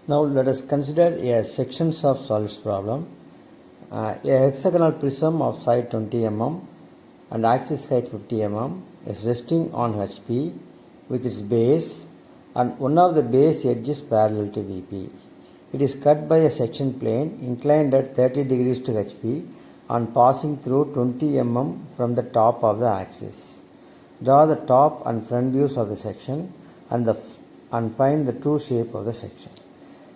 Now let us consider a sections of solids problem. A hexagonal prism of side 20 mm and axis height 50 mm is resting on HP with its base and one of the base edges parallel to VP. It is cut by a section plane inclined at 30 degrees to HP and passing through 20 mm from the top of the axis. Draw the top and front views of the section and find the true shape of the section.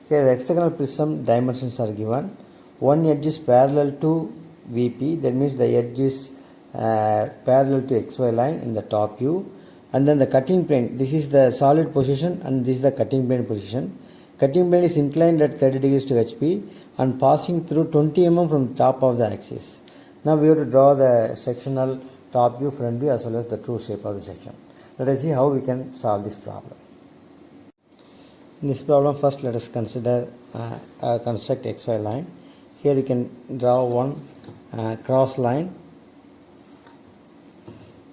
Here the hexagonal prism dimensions are given. One edge is parallel to VP, that means the edge is parallel to XY line in the top view, and then the cutting plane, this is the solid position and this is the cutting plane position. Cutting plane is inclined at 30 degrees to HP and passing through 20 mm from top of the axis. Now we have to draw the sectional top view, front view as well as the true shape of the section. Let us see how we can solve this problem. In this problem, first let us consider construct XY line. Here you can draw one cross line.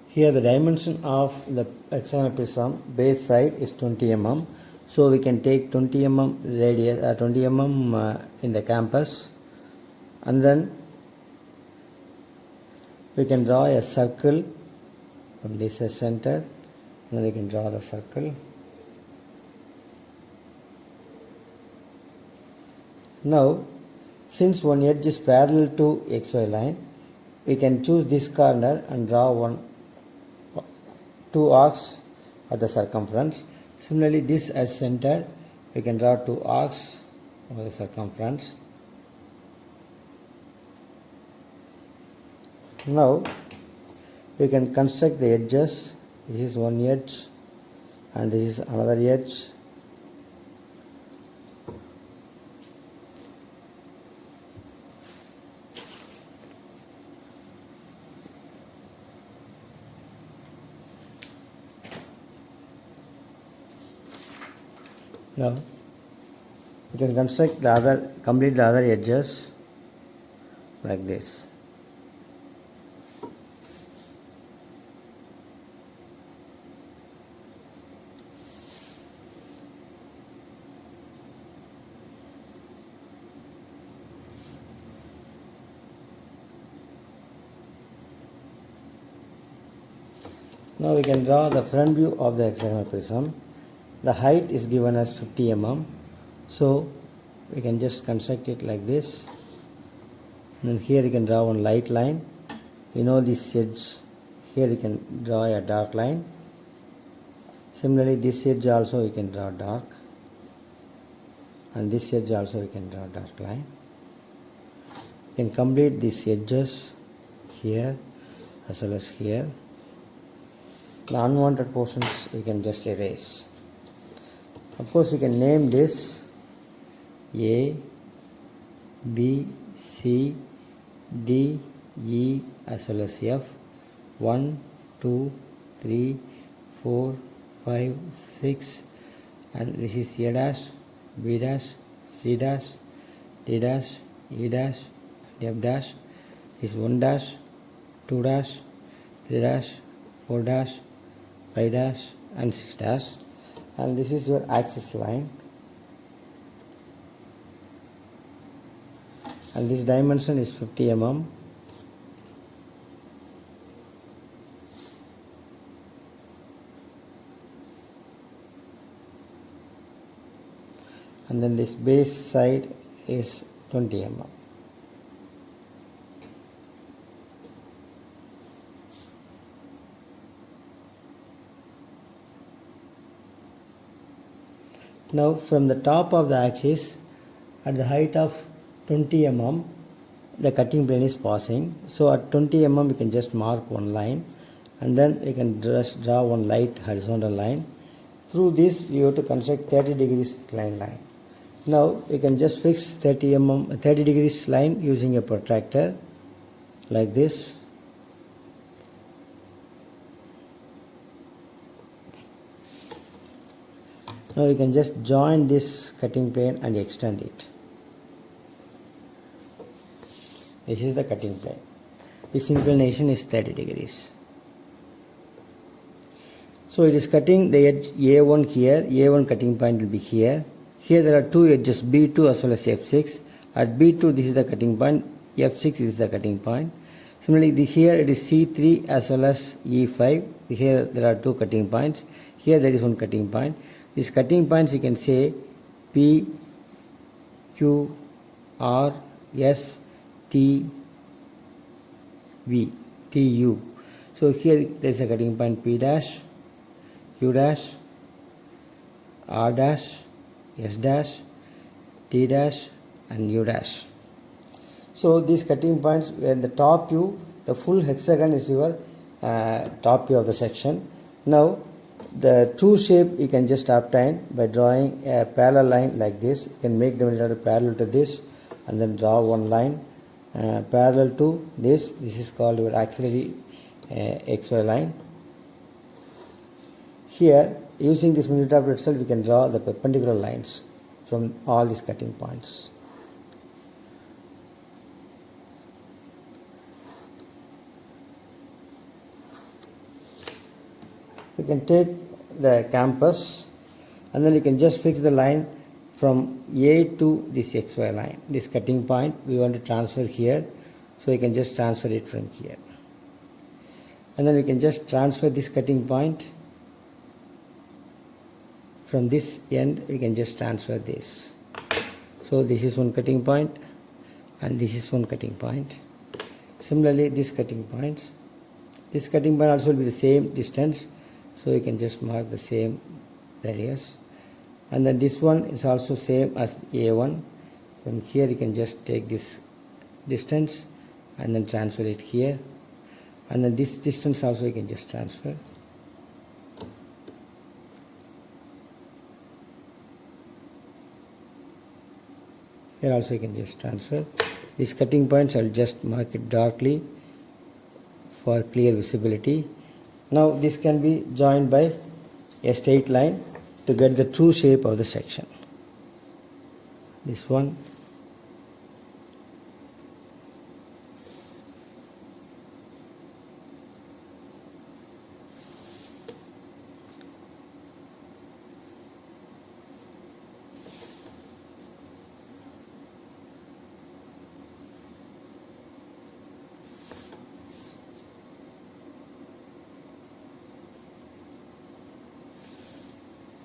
Here the dimension of the hexagonal prism base side is 20 mm. So we can take 20 mm radius, 20 mm in the compass, and then we can draw a circle from this center, and then we can draw the circle. Now, since one edge is parallel to XY line, we can choose this corner and draw two arcs at the circumference. Similarly, this as center, we can draw two arcs over the circumference. Now, we can construct the edges. This is one edge and this is another edge. Now, we can construct complete the other edges like this. Now we can draw the front view of the hexagonal prism. The height is given as 50 mm. So we can just construct it like this. And then here you can draw one light line. You know this edge. Here you can draw a dark line. Similarly, this edge also you can draw dark. And this edge also you can draw dark line. You can complete these edges here as well as here. The unwanted portions we can just erase. Of course, we can name this A, B, C, D, E as well as F. 1, 2, 3, 4, 5, 6, and this is A dash, B dash, C dash, D dash, E dash, and F dash. This is 1 dash, 2 dash, 3 dash, 4 dash, 5 dash, and 6 dash. And this is your axis line, and this dimension is 50 mm. And then this base side is 20 mm. Now from the top of the axis at the height of 20 mm the cutting plane is passing. So at 20 mm we can just mark one line and then we can just draw one light horizontal line. Through this we have to construct 30 degrees inclined line. Now we can just fix 30 degrees line using a protractor like this. Now you can just join this cutting plane and extend it. This is the cutting plane. This inclination is 30 degrees. So it is cutting the edge A1 here, A1 cutting point will be here, Here there are two edges B2 as well as F6. At B2 this is the cutting point, F6 is the cutting point. Similarly here it is C3 as well as E5. Here there are two cutting points. Here there is one cutting point. These cutting points you can say P, Q, R, S, T, V, T, U. So here there is a cutting point P dash, Q dash, R dash, S dash, T dash and U dash. So these cutting points, when the top view, the full hexagon is your top view of the section. Now the true shape you can just obtain by drawing a parallel line like this. You can make the mirror parallel to this and then draw one line parallel to this. This is called your auxiliary XY line. Here, using this minutator itself, we can draw the perpendicular lines from all these cutting points. You can take the compass and then you can just fix the line from A to this XY line. This cutting point we want to transfer here, so you can just transfer it from here. And then we can just transfer this cutting point from this end. We can just transfer this. So this is one cutting point and this is one cutting point. Similarly this cutting point also will be the same distance, so you can just mark the same radius. And then this one is also same as A1. From here you can just take this distance and then transfer it here. And then this distance also you can just transfer. Here also you can just transfer. These cutting points I will just mark it darkly for clear visibility. Now this can be joined by a straight line to get the true shape of the section. This one.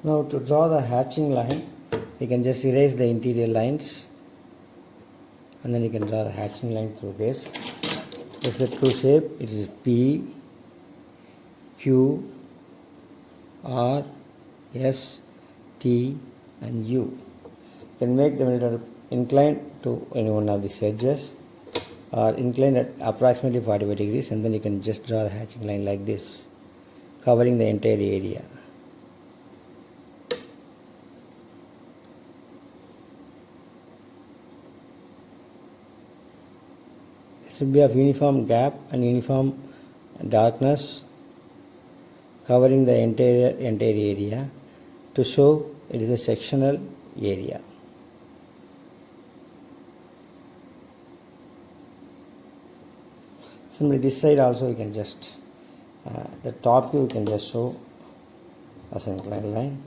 Now to draw the hatching line, you can just erase the interior lines and then you can draw the hatching line through this. This is the true shape. It is P, Q, R, S, T and U. You can make the mirror inclined to any one of these edges or inclined at approximately 45 degrees, and then you can just draw the hatching line like this, covering the entire area. Should be of uniform gap and uniform darkness, covering the entire area to show it is a sectional area. Similarly this side also you can just the top view you can just show as an inclined line.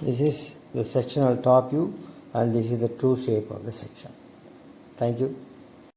This is the sectional top view and this is the true shape of the section. Thank you.